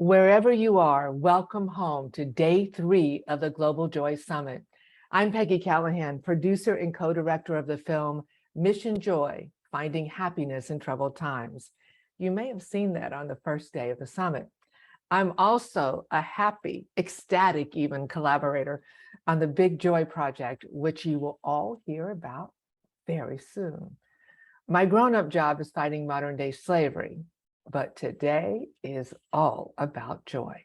Wherever you are, welcome home to day 3 of the Global Joy Summit. I'm Peggy Callahan, producer and co-director of the film Mission Joy, Finding Happiness in Troubled Times. You may have seen that on the first day of the summit. I'm also a happy, ecstatic even collaborator on the Big Joy Project, which you will all hear about very soon. My grown-up job is fighting modern-day slavery, but today is all about joy.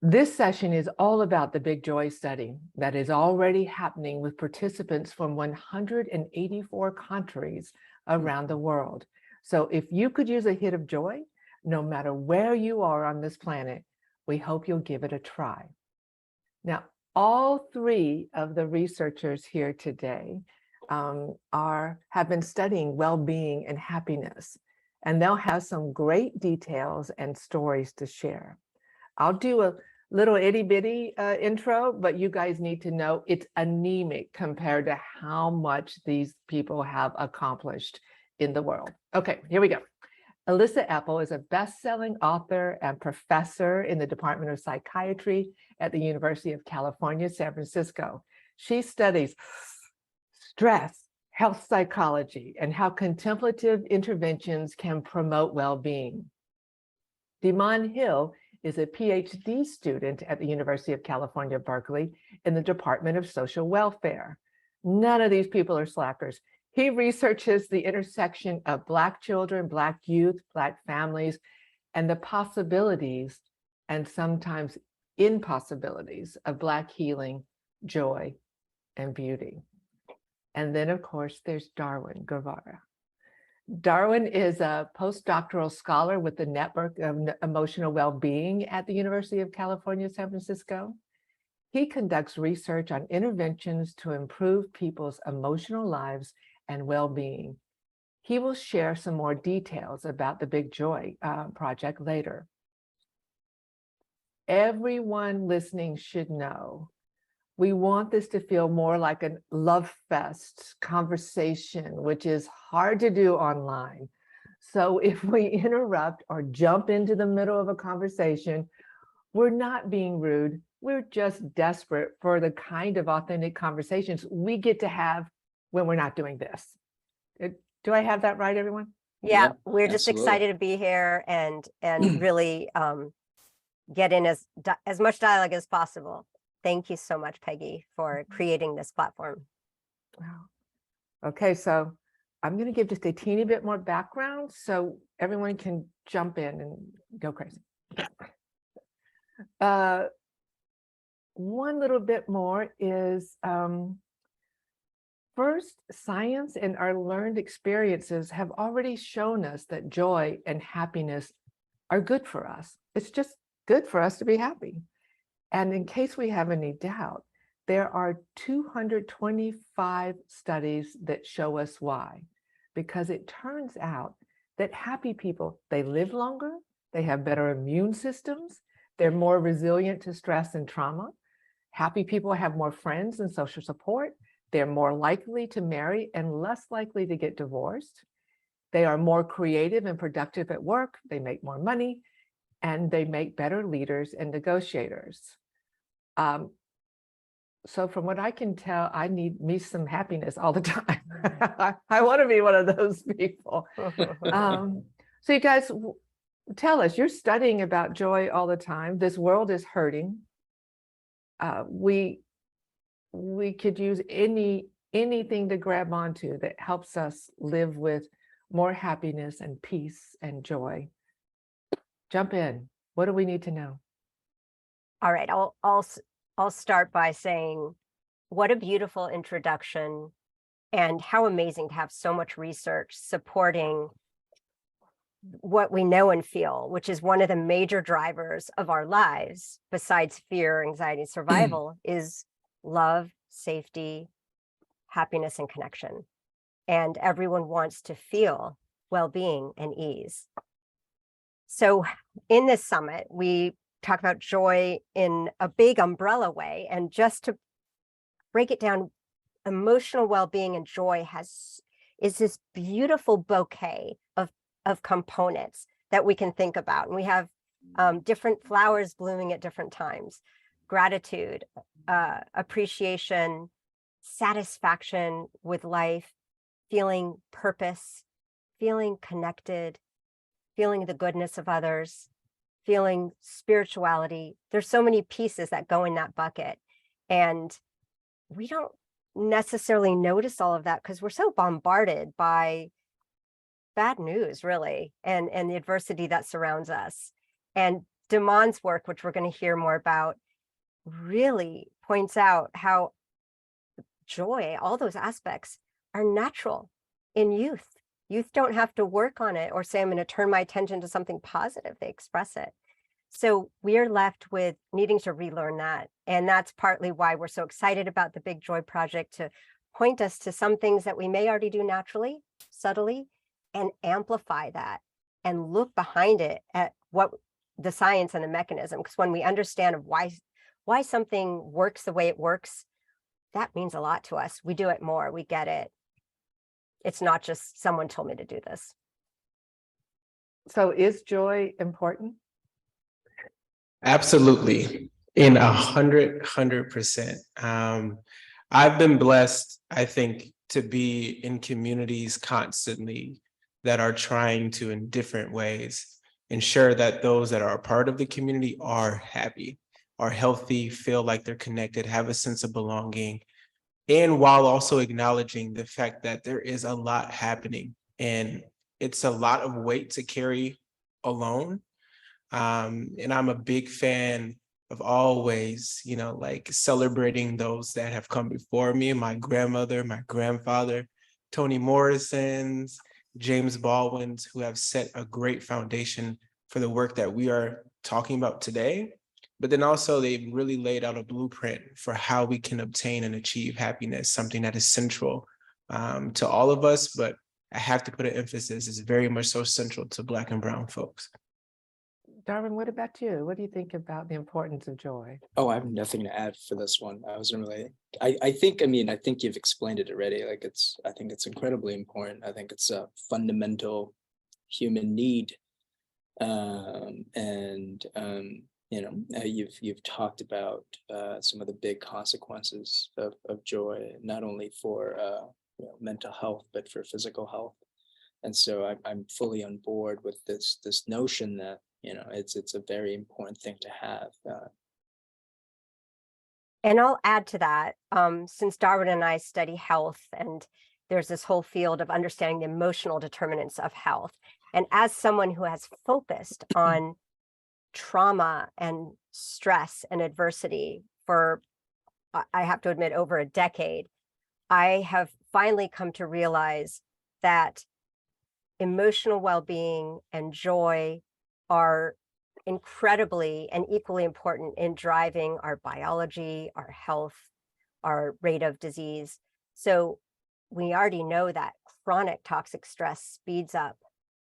This session is all about the Big Joy study that is already happening with participants from 184 countries around the world. So if you could use a hit of joy, no matter where you are on this planet, we hope you'll give it a try. Now, all 3 of the researchers here today have been studying well-being and happiness, and they'll have some great details and stories to share. I'll do a little itty bitty intro, but you guys need to know it's anemic compared to how much these people have accomplished in the world. Okay, here we go. Elissa Epel is a best-selling author and professor in the Department of Psychiatry at the University of California, San Francisco. She studies stress, health psychology, and how contemplative interventions can promote well-being. Demond Hill is a PhD student at the University of California, Berkeley, in the Department of Social Welfare. None of these people are slackers. He researches the intersection of Black children, Black youth, Black families, and the possibilities and sometimes impossibilities of Black healing, joy, and beauty. And then, of course, there's Darwin Guevarra. Darwin is a postdoctoral scholar with the Network of Emotional Well-Being at the University of California, San Francisco. He conducts research on interventions to improve people's emotional lives and well-being. He will share some more details about the Big Joy project later. Everyone listening should know we want this to feel more like a love fest conversation, which is hard to do online. So if we interrupt or jump into the middle of a conversation, we're not being rude. We're just desperate for the kind of authentic conversations we get to have when we're not doing this. Do I have that right, everyone? Yeah, we're just excited to be here and really get in as much dialogue as possible. Thank you so much, Peggy, for creating this platform. Wow. Okay, so I'm going to give just a teeny bit more background so everyone can jump in and go crazy. One little bit more is first, science and our learned experiences have already shown us that joy and happiness are good for us. It's just good for us to be happy. And in case we have any doubt, there are 225 studies that show us why. Because it turns out that happy people, they live longer, they have better immune systems, they're more resilient to stress and trauma. Happy people have more friends and social support. They're more likely to marry and less likely to get divorced. They are more creative and productive at work. They make more money, and they make better leaders and negotiators. So from what I can tell, I need me some happiness all the time. I want to be one of those people. So you guys, tell us, you're studying about joy all the time. This world is hurting. We could use anything to grab onto that helps us live with more happiness and peace and joy. Jump in. What do we need to know? All right, I'll start by saying what a beautiful introduction and how amazing to have so much research supporting what we know and feel, which is one of the major drivers of our lives, besides fear, anxiety, and survival, is love, safety, happiness, and connection. And everyone wants to feel well-being and ease. So in this summit, we talk about joy in a big umbrella way. And just to break it down, emotional well-being and joy is this beautiful bouquet of components that we can think about. And we have different flowers blooming at different times, gratitude, appreciation, satisfaction with life, feeling purpose, feeling connected, feeling the goodness of others, feeling spirituality. There's so many pieces that go in that bucket. And we don't necessarily notice all of that because we're so bombarded by bad news, really, and the adversity that surrounds us. And Damon's work, which we're going to hear more about, really points out how joy, all those aspects, are natural in youth. Youth don't have to work on it or say, I'm going to turn my attention to something positive. They express it. So we are left with needing to relearn that. And that's partly why we're so excited about the Big Joy Project, to point us to some things that we may already do naturally, subtly, and amplify that and look behind it at what the science and the mechanism. Because when we understand of why something works the way it works, that means a lot to us. We do it more, we get it. It's not just someone told me to do this. So is joy important? Absolutely. In 100%. I've been blessed, I think, to be in communities constantly that are trying to, in different ways, ensure that those that are a part of the community are happy, are healthy, feel like they're connected, have a sense of belonging, and while also acknowledging the fact that there is a lot happening and it's a lot of weight to carry alone. And I'm a big fan of always, like celebrating those that have come before me, my grandmother, my grandfather, Toni Morrison's, James Baldwin's, who have set a great foundation for the work that we are talking about today. But then also they've really laid out a blueprint for how we can obtain and achieve happiness, something that is central to all of us. But I have to put an emphasis, is very much so central to Black and Brown folks. Darwin, what about you? What do you think about the importance of joy? Oh, I have nothing to add for this one. I wasn't really, I think you've explained it already. Like I think it's incredibly important. I think it's a fundamental human need. You've talked about some of the big consequences of joy, not only for mental health, but for physical health. And so I'm fully on board with this notion that it's a very important thing to have. And I'll add to that, since Darwin and I study health, and there's this whole field of understanding the emotional determinants of health. And as someone who has focused on trauma and stress and adversity for, I have to admit, over a decade, I have finally come to realize that emotional well-being and joy are incredibly and equally important in driving our biology, our health, our rate of disease. So we already know that chronic toxic stress speeds up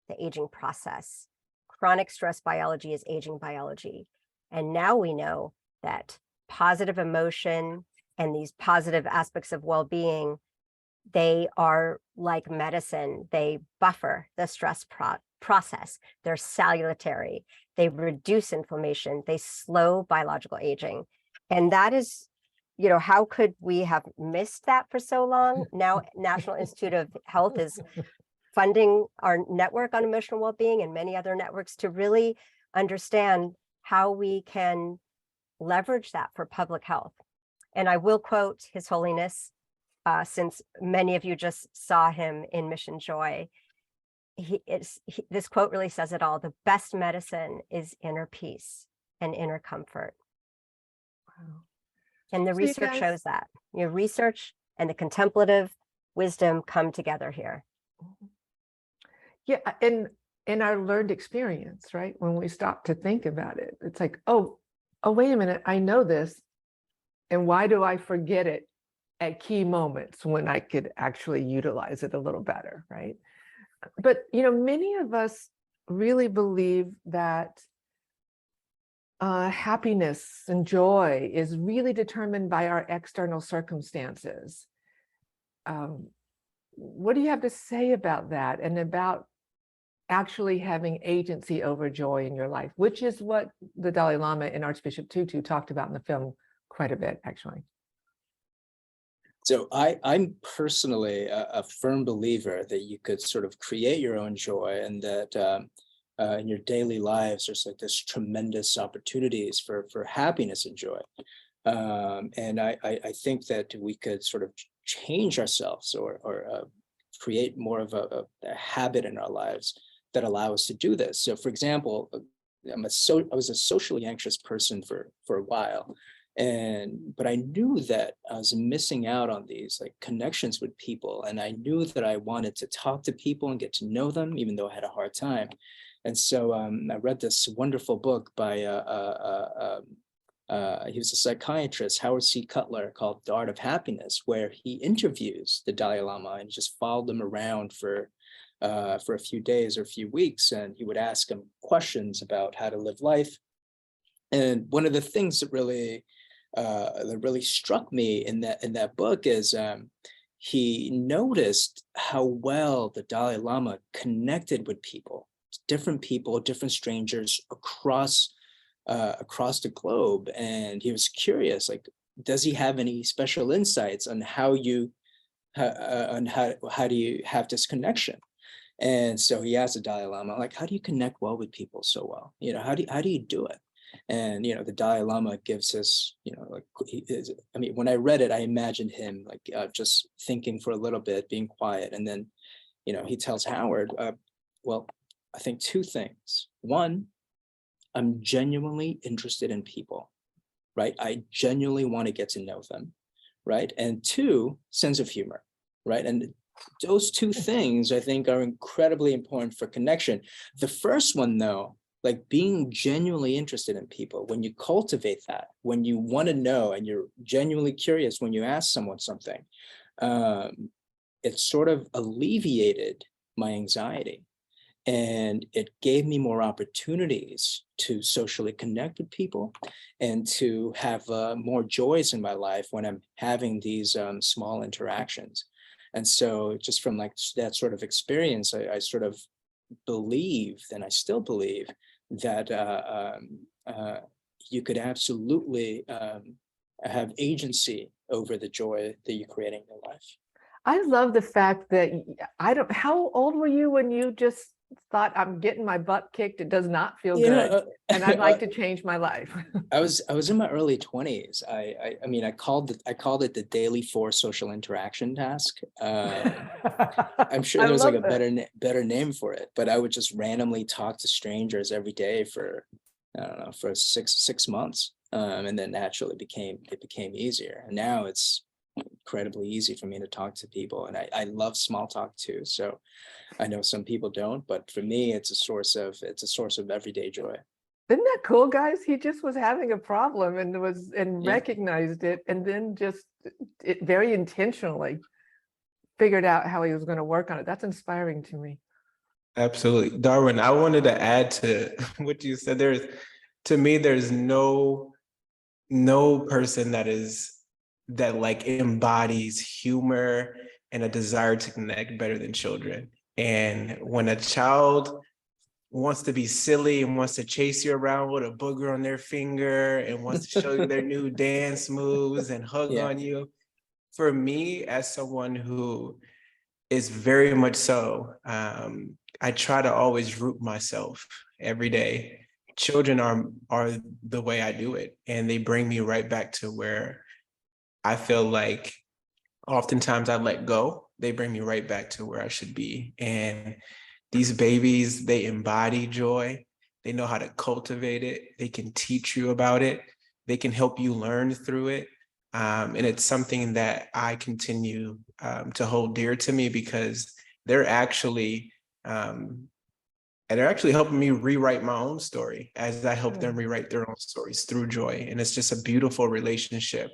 the aging process. Chronic stress biology is aging biology. And now we know that positive emotion and these positive aspects of well-being, they are like medicine. They buffer the stress process. They're salutary. They reduce inflammation. They slow biological aging. And that is, how could we have missed that for so long? Now, National Institute of Health is funding our network on emotional well-being and many other networks to really understand how we can leverage that for public health. And I will quote His Holiness, since many of you just saw him in Mission Joy. This quote really says it all. The best medicine is inner peace and inner comfort. Wow. And the research shows that. Research and the contemplative wisdom come together here. Yeah, and in our learned experience, right? When we stop to think about it, it's like, oh, wait a minute, I know this. And why do I forget it at key moments when I could actually utilize it a little better, right? But, many of us really believe that happiness and joy is really determined by our external circumstances. What do you have to say about that, and about actually having agency over joy in your life, which is what the Dalai Lama and Archbishop Tutu talked about in the film quite a bit, actually. So I'm personally a firm believer that you could sort of create your own joy, and that in your daily lives, there's like this tremendous opportunities for happiness and joy. And I think that we could sort of change ourselves, or create more of a habit in our lives that allow us to do this. So, for example, I was a socially anxious person for a while, but I knew that I was missing out on these like connections with people, and I knew that I wanted to talk to people and get to know them, even though I had a hard time. And so I read this wonderful book by he was a psychiatrist, Howard C. Cutler, called The Art of Happiness, where he interviews the Dalai Lama and just followed them around for a few days or a few weeks, and he would ask him questions about how to live life. And one of the things that really struck me in that book is he noticed how well the Dalai Lama connected with people, different strangers across the globe. And he was curious, like, does he have any special insights on how do you have this connection? And so he asked the Dalai Lama, like, how do you connect well with people so well? How do you do it? And the Dalai Lama gives us, like, when I read it, I imagined him like just thinking for a little bit, being quiet, and then he tells Howard, well, I think two things. One, I'm genuinely interested in people, right? I genuinely want to get to know them, right? And two, sense of humor, right? And those two things I think are incredibly important for connection. The first one, though, like being genuinely interested in people, when you cultivate that, when you want to know and you're genuinely curious when you ask someone something, it sort of alleviated my anxiety. And it gave me more opportunities to socially connect with people and to have more joys in my life when I'm having these small interactions. And so just from like that sort of experience, I sort of believed, and I still believe, that you could absolutely have agency over the joy that you're creating in your life. I love the fact that how old were you when you just thought, I'm getting my butt kicked, it does not feel good, and I'd like to change my life? I was in my early 20s. I called it the daily 4 social interaction task. I'm sure there was like a better name for it, but I would just randomly talk to strangers every day for, I don't know, for six months, and then naturally it became easier. And now it's incredibly easy for me to talk to people, and I love small talk too. So I know some people don't, but for me, it's a source of everyday joy. Isn't that cool, guys? He just was having a problem and recognized it, and then just very intentionally figured out how he was going to work on it. That's inspiring to me. Absolutely. Darwin, I wanted to add to what you said. To me, there's no person that like embodies humor and a desire to connect better than children. And when a child wants to be silly and wants to chase you around with a booger on their finger and wants to show you their new dance moves and hug on you, for me, as someone who is very much so, I try to always root myself every day. Children are the way I do it, and they bring me right back to where I feel like oftentimes I let go. They bring me right back to where I should be. And these babies, they embody joy. They know how to cultivate it. They can teach you about it. They can help you learn through it. And it's something that I continue to hold dear to me, because they're actually helping me rewrite my own story as I help them rewrite their own stories through joy. And it's just a beautiful relationship,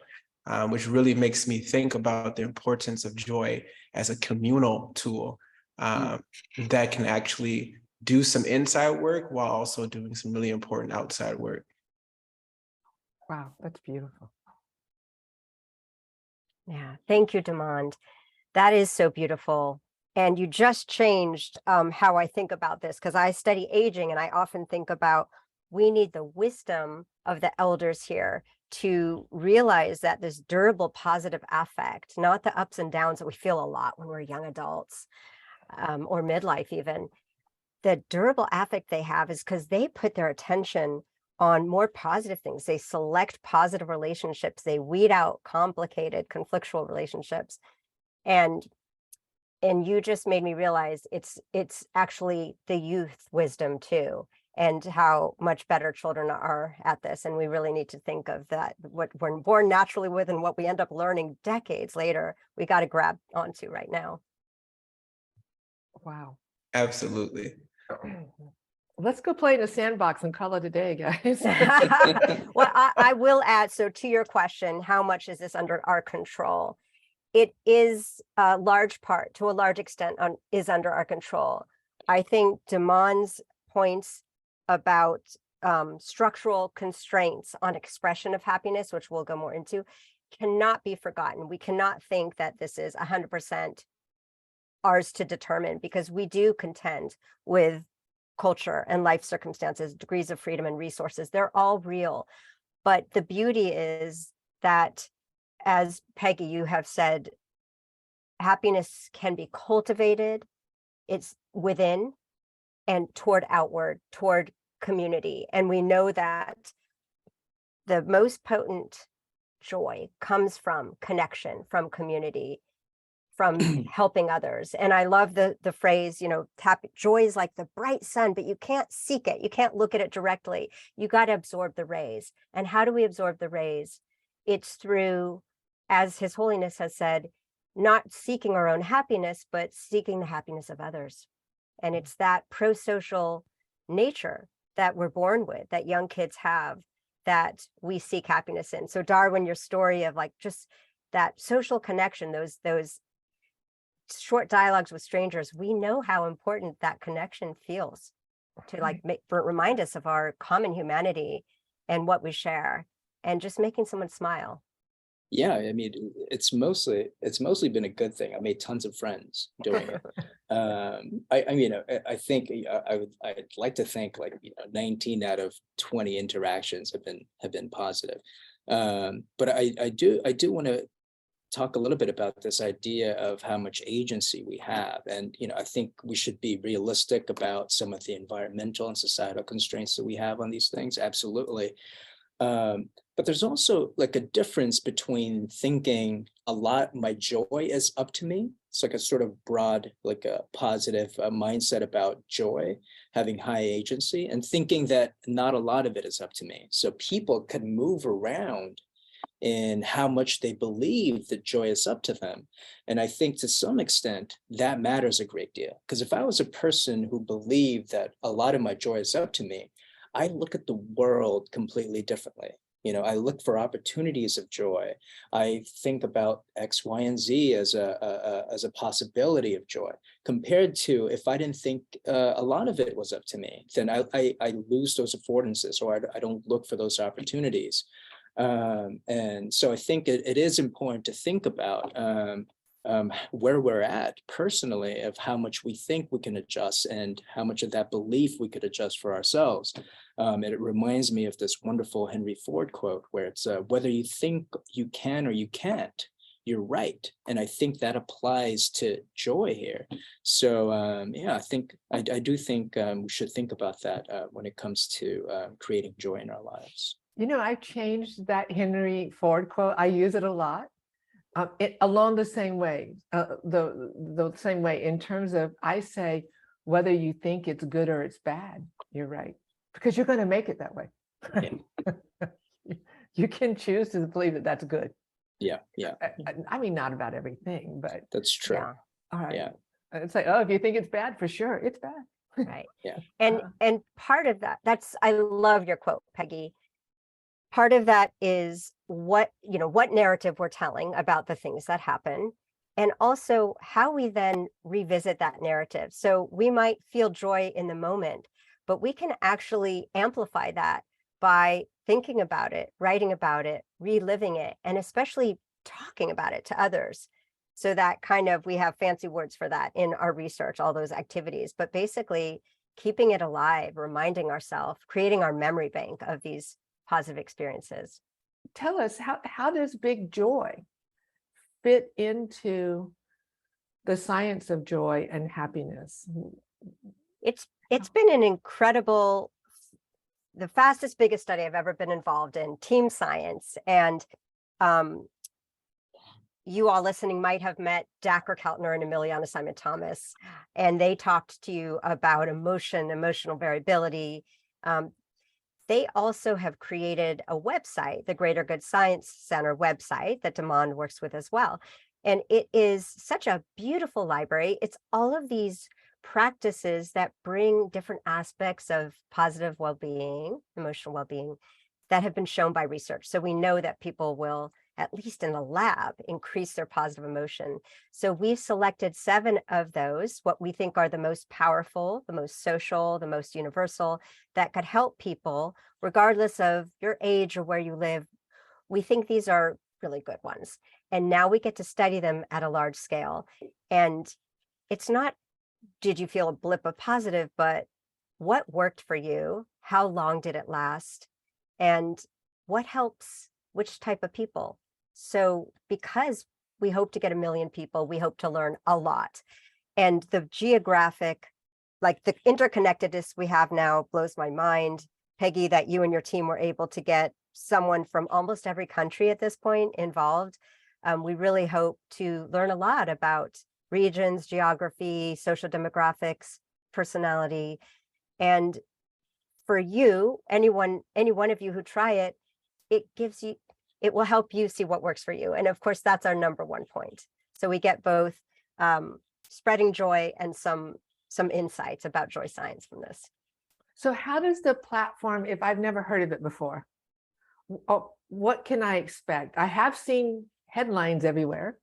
which really makes me think about the importance of joy as a communal tool that can actually do some inside work while also doing some really important outside work. Wow, that's beautiful. Yeah, thank you, Demond. That is so beautiful. And you just changed how I think about this, because I study aging and I often think about we need the wisdom of the elders here to realize that this durable positive affect, not the ups and downs that we feel a lot when we're young adults or midlife even, the durable affect they have is because they put their attention on more positive things. They select positive relationships. They weed out complicated, conflictual relationships. And you just made me realize it's actually the youth wisdom too, and how much better children are at this. And we really need to think of that, what we're born naturally with and what we end up learning decades later, we got to grab onto right now. Wow. Absolutely. Let's go play in a sandbox and call it a day, guys. Well, I will add, so to your question, how much is this under our control? It is a large part, to a large extent, is under our control. I think Damon's points about structural constraints on expression of happiness, which we'll go more into, cannot be forgotten. We cannot think that this is 100% ours to determine, because we do contend with culture and life circumstances, degrees of freedom and resources. They're all real. But the beauty is that, as Peggy, you have said, happiness can be cultivated. It's within and toward outward, toward community. And we know that the most potent joy comes from connection, from community, from helping others. And I love the phrase, joy is like the bright sun, but you can't seek it. You can't look at it directly. You got to absorb the rays. And how do we absorb the rays? It's through, as His Holiness has said, not seeking our own happiness, but seeking the happiness of others. And it's that pro-social nature that we're born with, that young kids have, that we seek happiness in. So Darwin, your story of like just that social connection, those short dialogues with strangers, we know how important that connection feels to remind us of our common humanity and what we share, and just making someone smile. Yeah, I mean, it's mostly been a good thing. I made tons of friends doing it. I think I'd like to think 19 out of 20 interactions have been positive. But I do want to talk a little bit about this idea of how much agency we have. And, I think we should be realistic about some of the environmental and societal constraints that we have on these things. Absolutely. But there's also a difference between thinking my joy is up to me. It's a sort of broad, a positive mindset about joy, having high agency, and thinking that not a lot of it is up to me. So people can move around in how much they believe that joy is up to them. And I think to some extent that matters a great deal. Because if I was a person who believed that a lot of my joy is up to me, I look at the world completely differently. I look for opportunities of joy. I think about X, Y, and Z as a possibility of joy, compared to if I didn't think a lot of it was up to me, then I lose those affordances, or I don't look for those opportunities. And so I think it is important to think about where we're at personally, of how much we think we can adjust and how much of that belief we could adjust for ourselves. And it reminds me of this wonderful Henry Ford quote, where it's whether you think you can or you can't, you're right. And I think that applies to joy here. So yeah, I do think we should think about that when it comes to creating joy in our lives. I've changed that Henry Ford quote. I use it a lot. Along the same way, the same way in terms of, I say, whether you think it's good or it's bad, you're right, because you're going to make it that way. Yeah. You can choose to believe that that's good. Yeah. I mean, not about everything, but That's true. Yeah. all right. Yeah. It's like, oh, if you think it's bad, for sure, it's bad. Right. Yeah. And part of that, I love your quote, Peggy. Part of that is what narrative we're telling about the things that happen, and also how we then revisit that narrative. So we might feel joy in the moment, but we can actually amplify that by thinking about it, writing about it, reliving it, and especially talking about it to others. So that kind of, we have fancy words for that in our research, all those activities, but basically keeping it alive, reminding ourselves, creating our memory bank of these positive experiences. Tell us, how does big joy fit into the science of joy and happiness? It's been an incredible, the fastest, biggest study I've ever been involved in, team science. And you all listening might have met Dacher Keltner and Emiliana Simon Thomas, and they talked to you about emotional variability. They also have created a website, the Greater Good Science Center website that Damon works with as well. And it is such a beautiful library. It's all of these practices that bring different aspects of positive well-being, emotional well-being, that have been shown by research. So we know that people will, at least in the lab, increase their positive emotion. So we've selected 7 of those, what we think are the most powerful, the most social, the most universal, that could help people, regardless of your age or where you live. We think these are really good ones. And now we get to study them at a large scale. And it's not, did you feel a blip of positive, but what worked for you? How long did it last? And what helps which type of people? So because we hope to get 1 million people, we hope to learn a lot. And the geographic, like the interconnectedness we have now blows my mind. Peggy, that you and your team were able to get someone from almost every country at this point involved. We really hope to learn a lot about regions, geography, social demographics, personality. And for you, any one of you who try it, it will help you see what works for you. And of course, that's our number one point. So we get both spreading joy and some insights about joy science from this. So how does the platform, if I've never heard of it before, what can I expect? I have seen headlines everywhere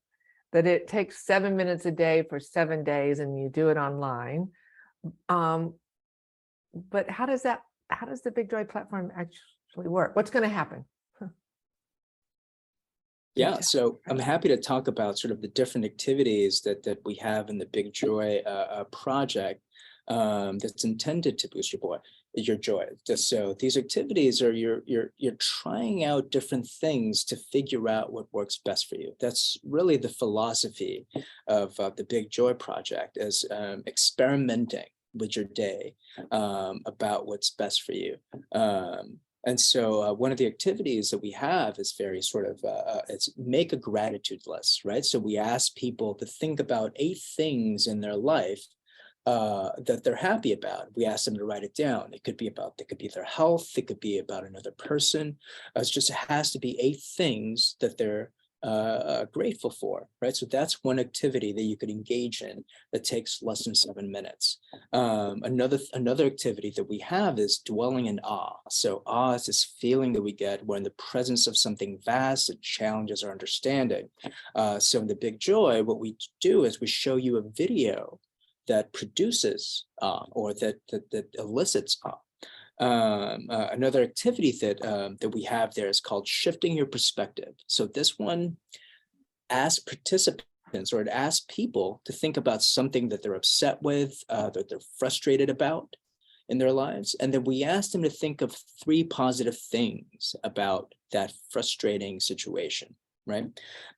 that it takes 7 minutes a day for 7 days and you do it online. But how does the Big Joy platform actually work? What's going to happen? Yeah, so I'm happy to talk about sort of the different activities that we have in the Big Joy project that's intended to boost your joy. So these activities are you're trying out different things to figure out what works best for you. That's really the philosophy of the Big Joy project, is experimenting with your day about what's best for you. And so one of the activities that we have is very sort of, it's make a gratitude list, right? So we ask people to think about 8 things in their life that they're happy about. We ask them to write it down. It could be their health. It could be about another person. It has to be 8 things that they're grateful for, right? So that's one activity that you could engage in that takes less than 7 minutes. Another activity that we have is dwelling in awe. So awe is this feeling that we get when in the presence of something vast that challenges our understanding. So in the Big Joy, what we do is we show you a video that produces or that elicits awe. Another activity that we have there is called shifting your perspective. So this one asks participants, or it asks people to think about something that they're upset with, that they're frustrated about in their lives. And then we ask them to think of 3 positive things about that frustrating situation. Right.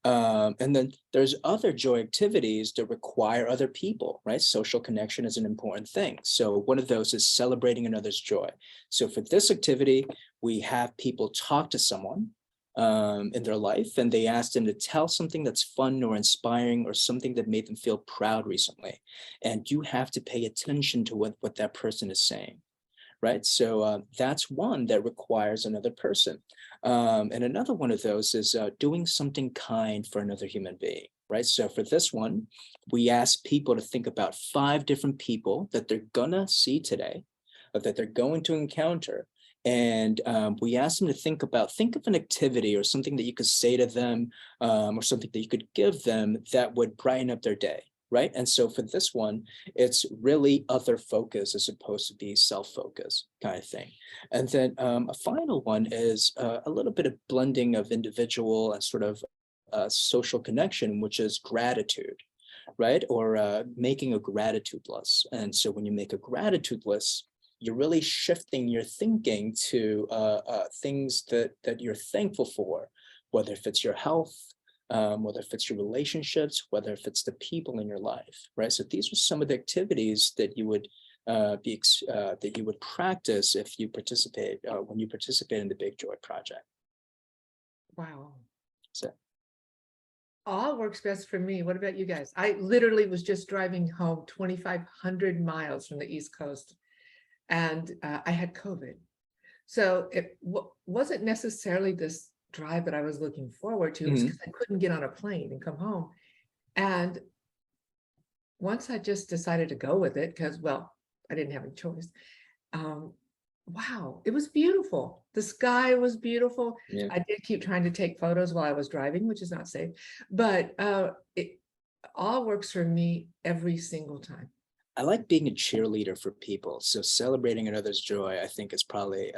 And then there's other joy activities that require other people, right? Social connection is an important thing. So one of those is celebrating another's joy. So for this activity, we have people talk to someone in their life, and they ask them to tell something that's fun or inspiring or something that made them feel proud recently. And you have to pay attention to what that person is saying. Right. So that's one that requires another person. And another one of those is doing something kind for another human being. Right. So for this one, we ask people to think about 5 different people that they're going to see today, or that they're going to encounter. And we ask them to think of an activity or something that you could say to them, or something that you could give them that would brighten up their day. Right. And so for this one, it's really other focus as opposed to be self-focus kind of thing. And then a final one is a little bit of blending of individual and sort of social connection, which is gratitude, right? Or making a gratitude list. And so when you make a gratitude list, you're really shifting your thinking to things that you're thankful for, whether if it's your health, whether if it's your relationships, whether if it's the people in your life, right? So these are some of the activities that you would that you would practice if you participate when you participate in the Big Joy Project. Wow. So All works best for me. What about you guys? I literally was just driving home 2,500 miles from the East Coast, and I had COVID. So it wasn't necessarily this drive that I was looking forward to. It was because I couldn't get on a plane and come home. And once I just decided to go with it, because, well, I didn't have a choice. Wow, it was beautiful. The sky was beautiful. yeah. I did keep trying to take photos while I was driving, which is not safe, but it all works for me every single time. I like being a cheerleader for people. So celebrating another's joy, I think, is probably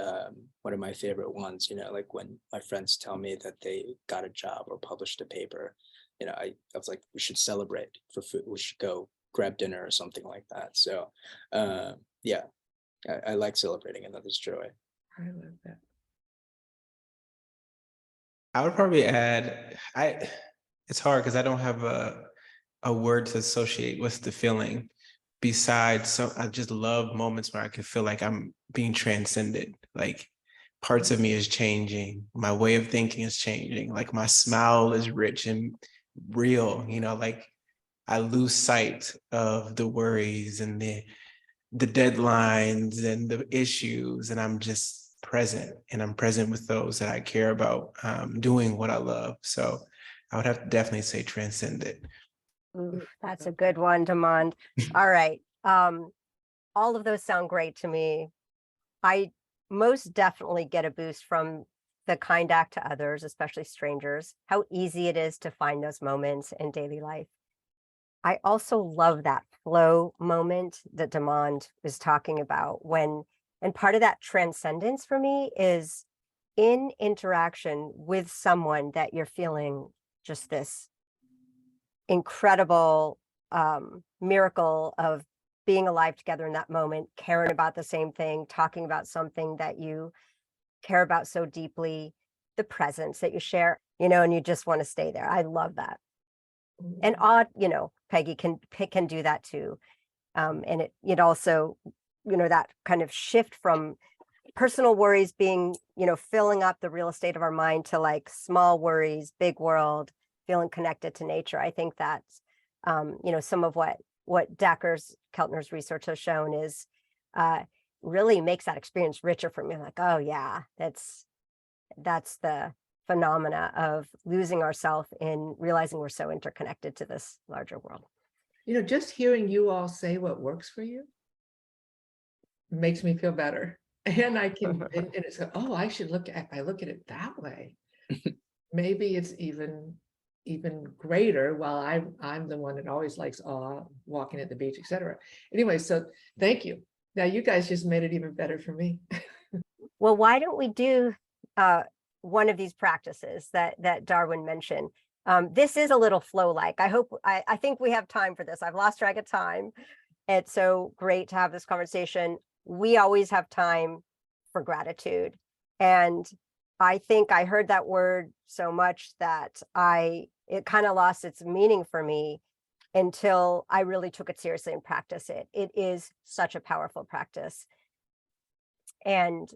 one of my favorite ones. You know, like when my friends tell me that they got a job or published a paper, you know, I was like, we should celebrate for food. We should go grab dinner or something like that. So yeah, I like celebrating another's joy. I love that. I would probably add, it's hard because I don't have a word to associate with the feeling. Besides, so I just love moments where I can feel like I'm being transcended. Like parts of me is changing. My way of thinking is changing. Like my smile is rich and real, you know, like I lose sight of the worries and the deadlines and the issues, and I'm just present, and I'm present with those that I care about, doing what I love. So I would have to definitely say transcendent. Oof, that's a good one, Demond. All right. All of those sound great to me. I most definitely get a boost from the kind act to others, especially strangers, how easy it is to find those moments in daily life. I also love that flow moment that Demond was talking about and part of that transcendence for me is in interaction with someone that you're feeling just this incredible miracle of being alive together in that moment, caring about the same thing, talking about something that you care about so deeply, the presence that you share, you know, and you just want to stay there. I love that. And you know, Peggy can do that too. And it also, you know, that kind of shift from personal worries being, you know, filling up the real estate of our mind to like small worries, big world, feeling connected to nature. I think that's, you know, some of what Keltner's research has shown is really makes that experience richer for me. Like, oh yeah, that's the phenomena of losing ourselves in realizing we're so interconnected to this larger world. You know, just hearing you all say what works for you makes me feel better. And I can, and it's, oh, I should look at it that way. Maybe it's even greater while I'm the one that always likes walking at the beach, etc. Anyway, so thank you. Now you guys just made it even better for me. Well, why don't we do one of these practices that Darwin mentioned? This is a little flow-like. I think we have time for this. I've lost track of time. It's so great to have this conversation. We always have time for gratitude. And I think I heard that word so much that it kind of lost its meaning for me until I really took it seriously and practiced it. It is such a powerful practice. And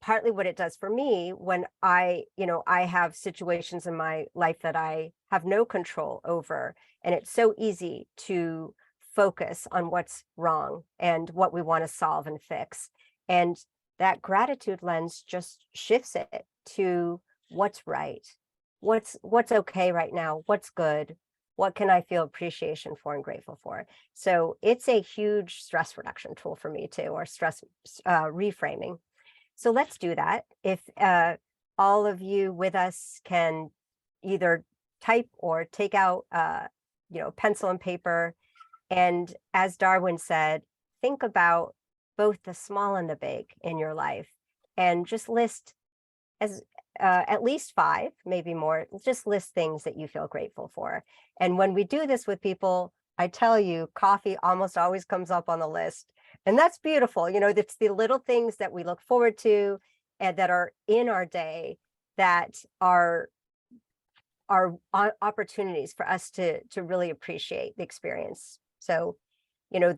partly what it does for me when I have situations in my life that I have no control over, and it's so easy to focus on what's wrong and what we want to solve and fix. And that gratitude lens just shifts it to what's right, what's okay right now, what's good, what can I feel appreciation for and grateful for. So it's a huge stress reduction tool for me too, or stress reframing. So let's do that. If all of you with us can either type or take out pencil and paper. And as Darwin said, think about both the small and the big in your life, and just list at least 5, maybe more. Just list things that you feel grateful for. And when we do this with people, I tell you, coffee almost always comes up on the list. And that's beautiful. You know, it's the little things that we look forward to and that are in our day that are opportunities for us to really appreciate the experience. So, you know,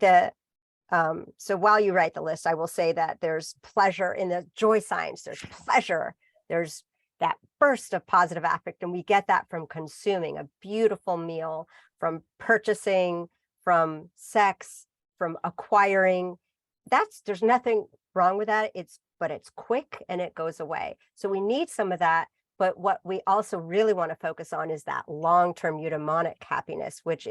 so while you write the list, I will say that there's pleasure in the joy signs. There's pleasure. There's that burst of positive affect. And we get that from consuming a beautiful meal, from purchasing, from sex, from acquiring. There's nothing wrong with that. But it's quick and it goes away. So we need some of that. But what we also really want to focus on is that long-term eudaimonic happiness, which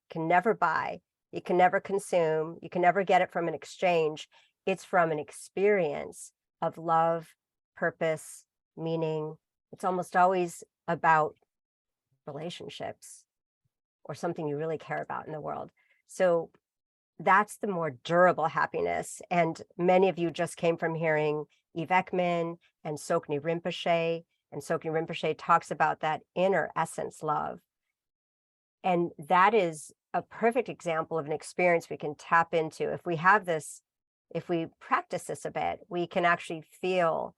can never buy, you can never consume, you can never get it from an exchange. It's from an experience of love, purpose, meaning. It's almost always about relationships or something you really care about in the world. So that's the more durable happiness. And many of you just came from hearing Eve Ekman and Tsoknyi Rinpoche. And Tsoknyi Rinpoche talks about that inner essence love. And that is a perfect example of an experience we can tap into. If we have this, if we practice this a bit, we can actually feel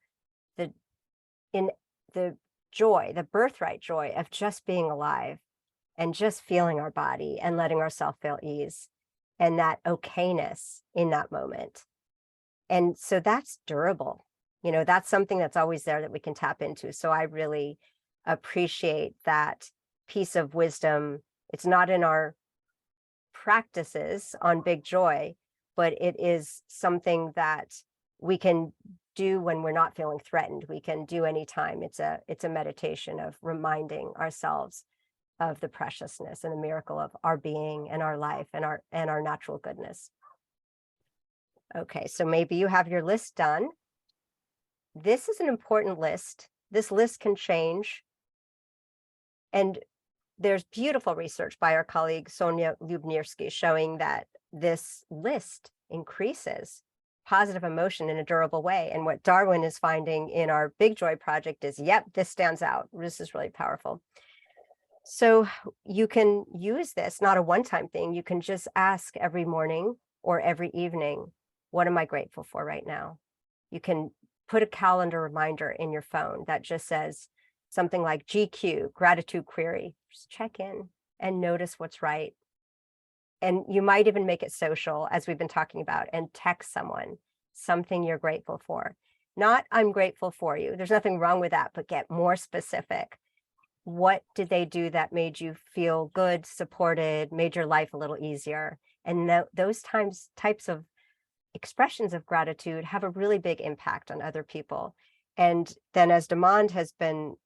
the joy, the birthright joy of just being alive and just feeling our body and letting ourselves feel ease and that okayness in that moment. And so that's durable. You know, that's something that's always there that we can tap into. So I really appreciate that piece of wisdom. It's not in our practices on Big Joy, but it is something that we can do when we're not feeling threatened. We can do anytime. It's a meditation of reminding ourselves of the preciousness and the miracle of our being and our life and our natural goodness. Okay, so maybe you have your list done. This is an important list. This list can change. And there's beautiful research by our colleague Sonia Lubnierski showing that this list increases positive emotion in a durable way. And what Darwin is finding in our Big Joy project is, yep, this stands out. This is really powerful. So you can use this, not a one-time thing. You can just ask every morning or every evening, what am I grateful for right now? You can put a calendar reminder in your phone that just says something like GQ, gratitude query. Just check in and notice what's right. And you might even make it social, as we've been talking about, and text someone something you're grateful for. Not, I'm grateful for you. There's nothing wrong with that, but get more specific. What did they do that made you feel good, supported, made your life a little easier? And those types of expressions of gratitude have a really big impact on other people. And then, as Demond has been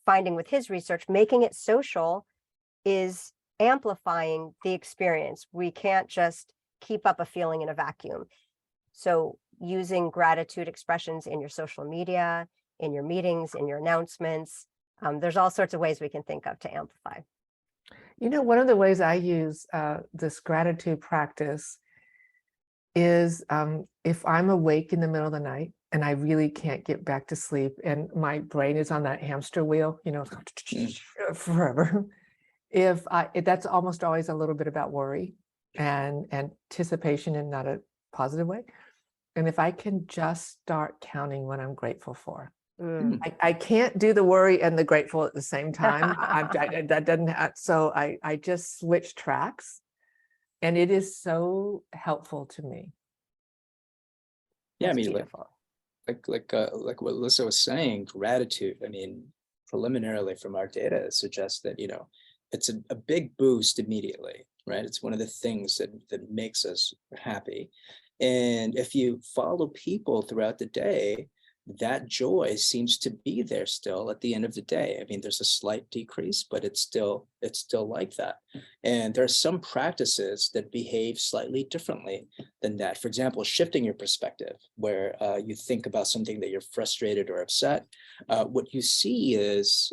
finding with his research, making it social is amplifying the experience. We can't just keep up a feeling in a vacuum. So using gratitude expressions in your social media, in your meetings, in your announcements, there's all sorts of ways we can think of to amplify. You know, one of the ways I use this gratitude practice is if I'm awake in the middle of the night and I really can't get back to sleep and my brain is on that hamster wheel, you know, forever. That's almost always a little bit about worry and anticipation in not a positive way. And if I can just start counting what I'm grateful for. I can't do the worry and the grateful at the same time. That doesn't. So I just switch tracks, and it is so helpful to me. Yeah, That's I mean, beautiful. like what Elissa was saying, gratitude. I mean, preliminarily from our data, it suggests that, you know, it's a big boost immediately, right? It's one of the things that makes us happy. And if you follow people throughout the day, that joy seems to be there still at the end of the day. I mean, there's a slight decrease, but it's still like that. And there are some practices that behave slightly differently than that. For example, shifting your perspective, where you think about something that you're frustrated or upset. What you see is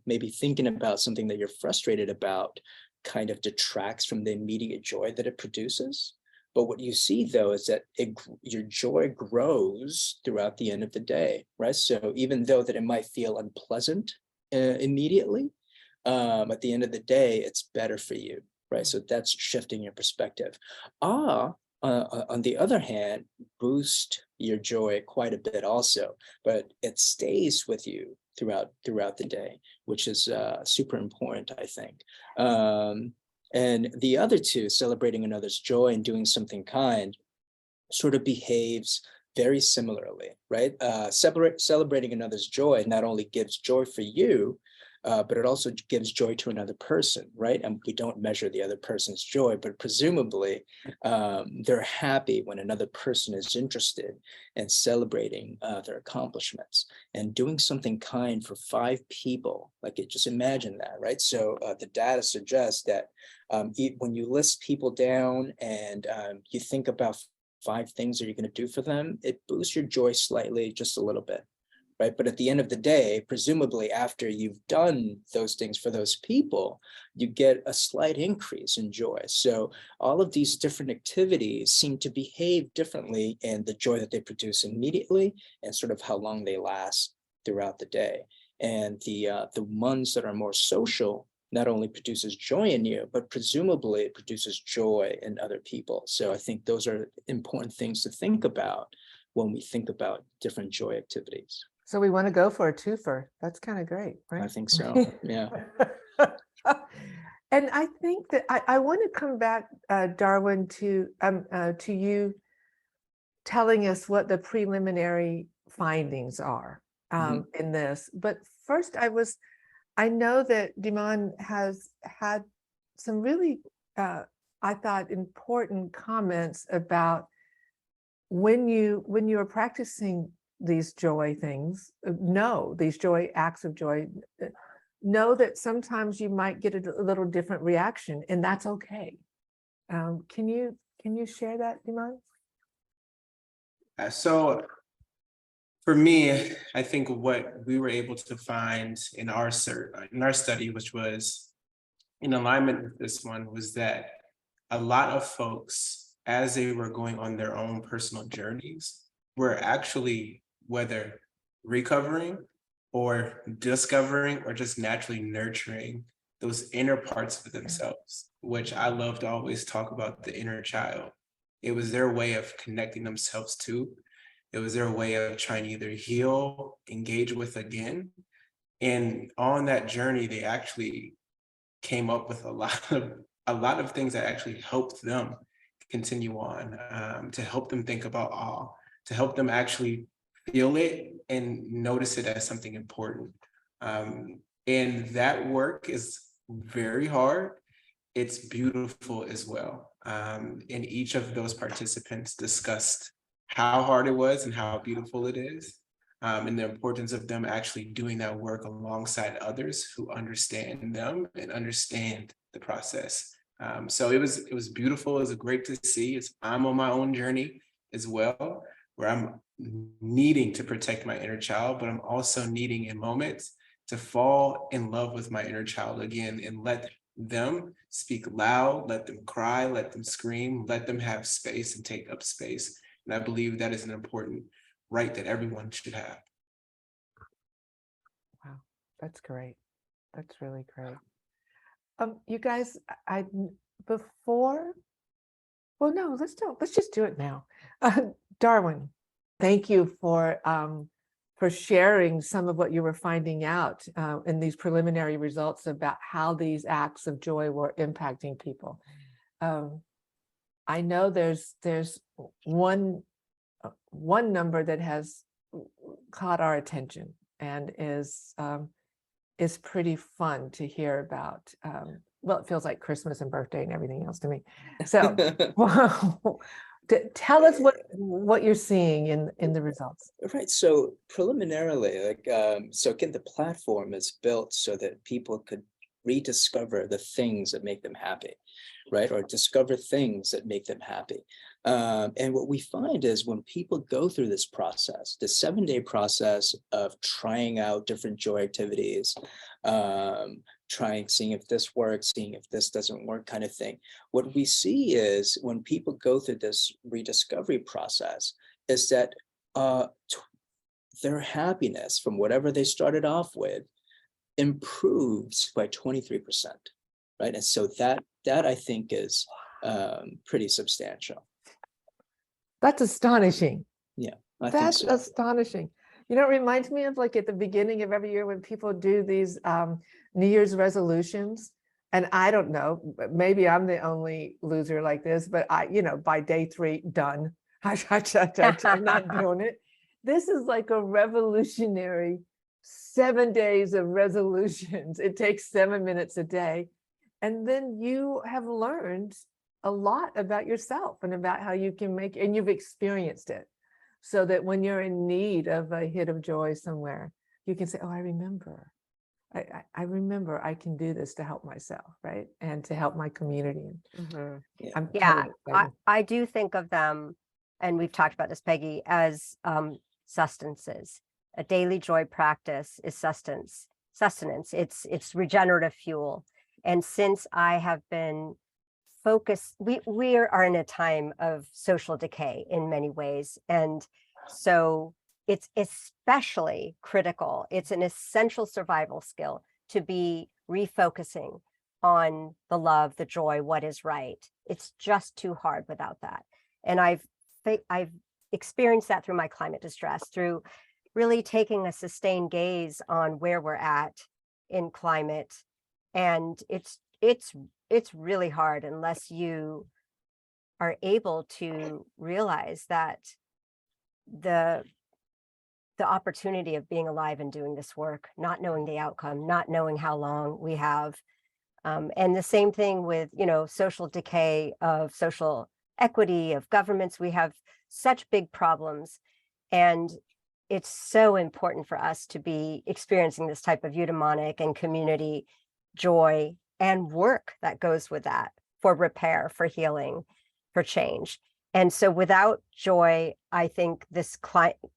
maybe thinking about something that you're frustrated about kind of detracts from the immediate joy that it produces. But what you see though is that your joy grows throughout the end of the day, right? So even though that it might feel unpleasant immediately, at the end of the day, it's better for you, right? So that's shifting your perspective. On the other hand, boost your joy quite a bit also, but it stays with you throughout the day, which is super important, I think. And the other two, celebrating another's joy and doing something kind, sort of behaves very similarly, right? Celebrating another's joy not only gives joy for you, but it also gives joy to another person, right? And we don't measure the other person's joy, but presumably they're happy when another person is interested in celebrating their accomplishments and doing something kind for 5 people. Like, just imagine that, right? So the data suggests that when you list people down and you think about 5 things that you're going to do for them, it boosts your joy slightly, just a little bit. Right. But at the end of the day, presumably after you've done those things for those people, you get a slight increase in joy. So all of these different activities seem to behave differently in the joy that they produce immediately and sort of how long they last throughout the day. And the ones that are more social not only produces joy in you, but presumably it produces joy in other people. So I think those are important things to think about when we think about different joy activities. So we want to go for a twofer. That's kind of great, right? I think so. Yeah. And I think that I want to come back, Darwin, to you telling us what the preliminary findings are in this. But first, I know that Dimon has had some really, I thought, important comments about when you are practicing these joy things, these joy acts of joy, know that sometimes you might get a little different reaction, and that's okay. Can you share that, Dimon? So for me, I think what we were able to find in our study, which was in alignment with this one, was that a lot of folks, as they were going on their own personal journeys, were actually, whether recovering or discovering or just naturally nurturing those inner parts of themselves, which I love to always talk about, the inner child. It was their way of connecting themselves to. It was their way of trying to either heal, engage with again. And on that journey, they actually came up with a lot of things that actually helped them continue on, to help them think about awe, to help them actually feel it and notice it as something important. And that work is very hard. It's beautiful as well. And each of those participants discussed how hard it was and how beautiful it is, and the importance of them actually doing that work alongside others who understand them and understand the process. So it was beautiful. It was great to see. I'm on my own journey as well, where I'm needing to protect my inner child, but I'm also needing in moments to fall in love with my inner child again and let them speak loud, let them cry, let them scream, let them have space and take up space. And I believe that is an important right that everyone should have. Wow, that's great. That's really great. You guys, let's just do it now. Darwin, thank you for sharing some of what you were finding out in these preliminary results about how these acts of joy were impacting people. I know there's one number that has caught our attention and is pretty fun to hear about. Well, it feels like Christmas and birthday and everything else to me. So tell us what you're seeing in the results. Right. So preliminarily, so again, the platform is built so that people could rediscover the things that make them happy, right? Or discover things that make them happy. And what we find is when people go through this process, the 7-day process of trying out different joy activities, trying, seeing if this works, seeing if this doesn't work kind of thing. What we see is when people go through this rediscovery process is that their happiness from whatever they started off with improves by 23%, right? And so that I think is pretty substantial. That's astonishing. Yeah, I think That's so. astonishing. You know, it reminds me of like at the beginning of every year when people do these New Year's resolutions. And I don't know, maybe I'm the only loser like this, but I, you know, by day 3, done. I'm not doing it. This is like a revolutionary 7 days of resolutions. It takes 7 minutes a day. And then you have learned a lot about yourself and about how you can make, and you've experienced it. So that when you're in need of a hit of joy somewhere, you can say, oh, I remember. I remember I can do this to help myself, right? And to help my community. Mhm. Yeah. I'm Yeah, totally excited. I do think of them, and we've talked about this, Peggy, as sustenances. A daily joy practice is sustenance. It's regenerative fuel. And since I have been focused, we are in a time of social decay in many ways. And so it's especially critical. It's an essential survival skill to be refocusing on the love, the joy, what is right. It's just too hard without that. And I've experienced that through my climate distress, through really taking a sustained gaze on where we're at in climate. And it's really hard unless you are able to realize that the opportunity of being alive and doing this work, not knowing the outcome, not knowing how long we have. And the same thing with, you know, social decay of social equity, of governments. We have such big problems. And it's so important for us to be experiencing this type of eudaimonic and community joy and work that goes with that for repair, for healing, for change. And so without joy, I think this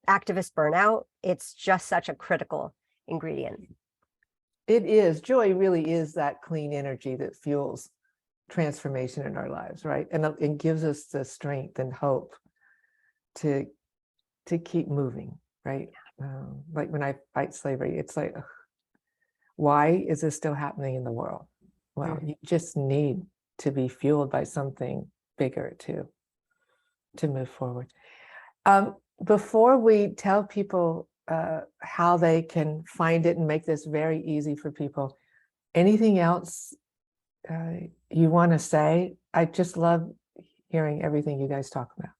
activist burnout, it's just such a critical ingredient. It is. Joy really is that clean energy that fuels transformation in our lives, right? And it gives us the strength and hope to keep moving, right? Like when I fight slavery, it's like, ugh, why is this still happening in the world? Well, you just need to be fueled by something bigger to move forward. Before we tell people how they can find it and make this very easy for people, anything else you want to say? I just love hearing everything you guys talk about.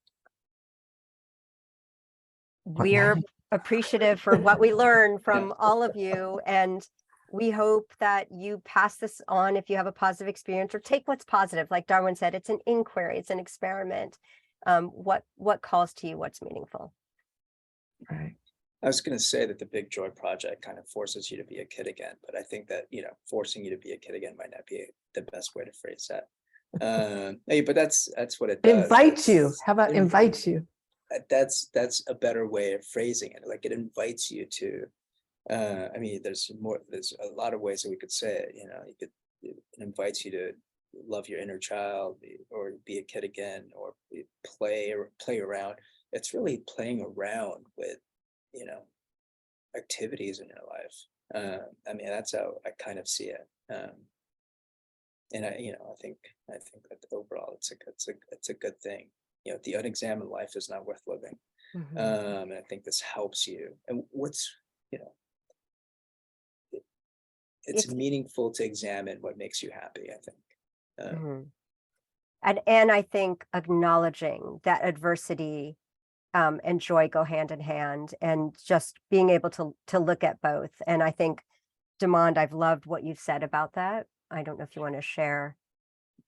We're appreciative for what we learn from all of you, and we hope that you pass this on if you have a positive experience, or take what's positive. Like Darwin said, it's an inquiry, it's an experiment. What calls to you, what's meaningful? Right. I was going to say that the Big Joy Project kind of forces you to be a kid again, but I think that, you know, forcing you to be a kid again might not be the best way to phrase that. Hey, but that's what it does. Invite you. How about invite you? That's a better way of phrasing it. Like, it invites you to. I mean, there's a lot of ways that we could say it. You know, it invites you to love your inner child, or be a kid again, or play around. It's really playing around with, you know, activities in your life. I mean, that's how I kind of see it. And I think that overall it's a good thing. You know, the unexamined life is not worth living. And I think this helps you. And what's, you know, it's meaningful to examine what makes you happy, I think. And I think acknowledging that adversity and joy go hand in hand, and just being able to look at both. And I think, Demond, I've loved what you've said about that. I don't know if you want to share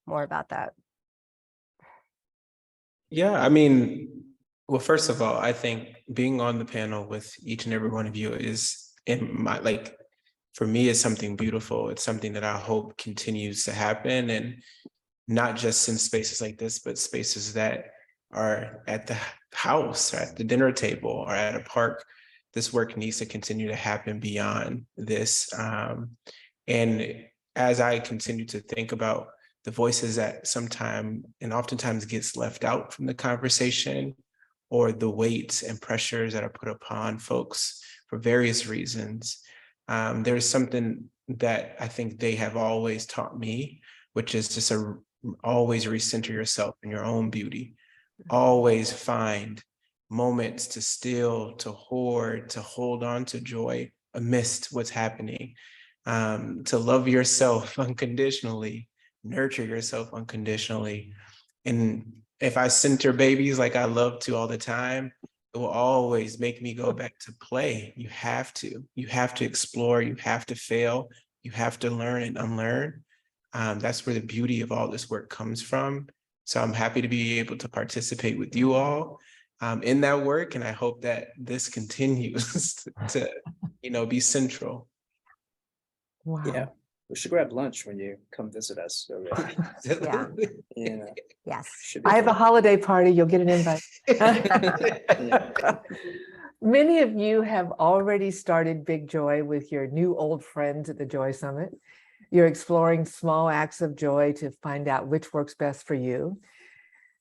more about that. Yeah, I mean, well, first of all, I think being on the panel with each and every one of you is, for me, is something beautiful. It's something that I hope continues to happen, and not just in spaces like this, but spaces that are at the house, or at the dinner table, or at a park. This work needs to continue to happen beyond this. And as I continue to think about the voices that sometime and oftentimes gets left out from the conversation, or the weights and pressures that are put upon folks for various reasons, there's something that I think they have always taught me, which is just always recenter yourself in your own beauty. Always find moments to still, to hoard, to hold on to joy amidst what's happening, to love yourself unconditionally, nurture yourself unconditionally. And if I center babies like I love to all the time, it will always make me go back to play. You have to explore, you have to fail, you have to learn and unlearn. That's where the beauty of all this work comes from. So I'm happy to be able to participate with you all in that work. And I hope that this continues to, be central. Wow. Yeah, we should grab lunch when you come visit us. So, Yeah. yeah, Yes. should be I have a fun. holiday party. You'll get an invite. Yeah. Many of you have already started Big Joy with your new old friends at the Joy Summit. You're exploring small acts of joy to find out which works best for you.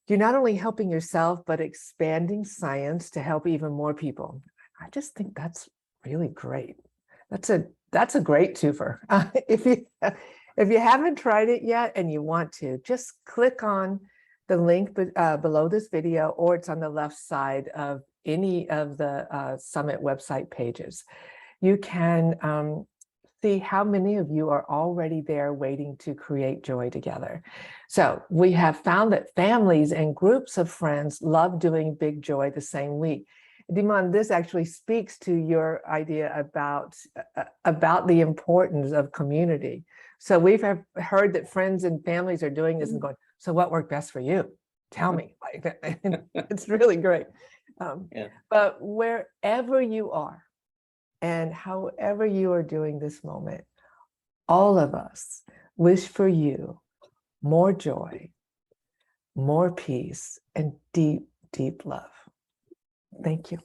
You're not only helping yourself, but expanding science to help even more people. I just think that's really great. That's a great twofer. If you haven't tried it yet and you want to, just click on the link below this video, or it's on the left side of any of the Summit website pages. You can see how many of you are already there waiting to create joy together. So we have found that families and groups of friends love doing Big Joy the same week. Dimon, this actually speaks to your idea about the importance of community. So we've heard that friends and families are doing this and going, so what worked best for you? Tell me. Like, it's really great. Yeah. But wherever you are and however you are doing this moment, all of us wish for you more joy, more peace, and deep, deep love. Thank you.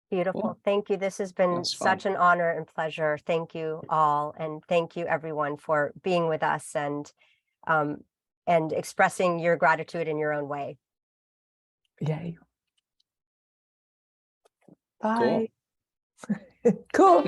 Beautiful. Cool. Thank you. This has been That's such fun. an honor and pleasure. Thank you all. And thank you everyone for being with us and expressing your gratitude in your own way. Yay. Bye. Cool.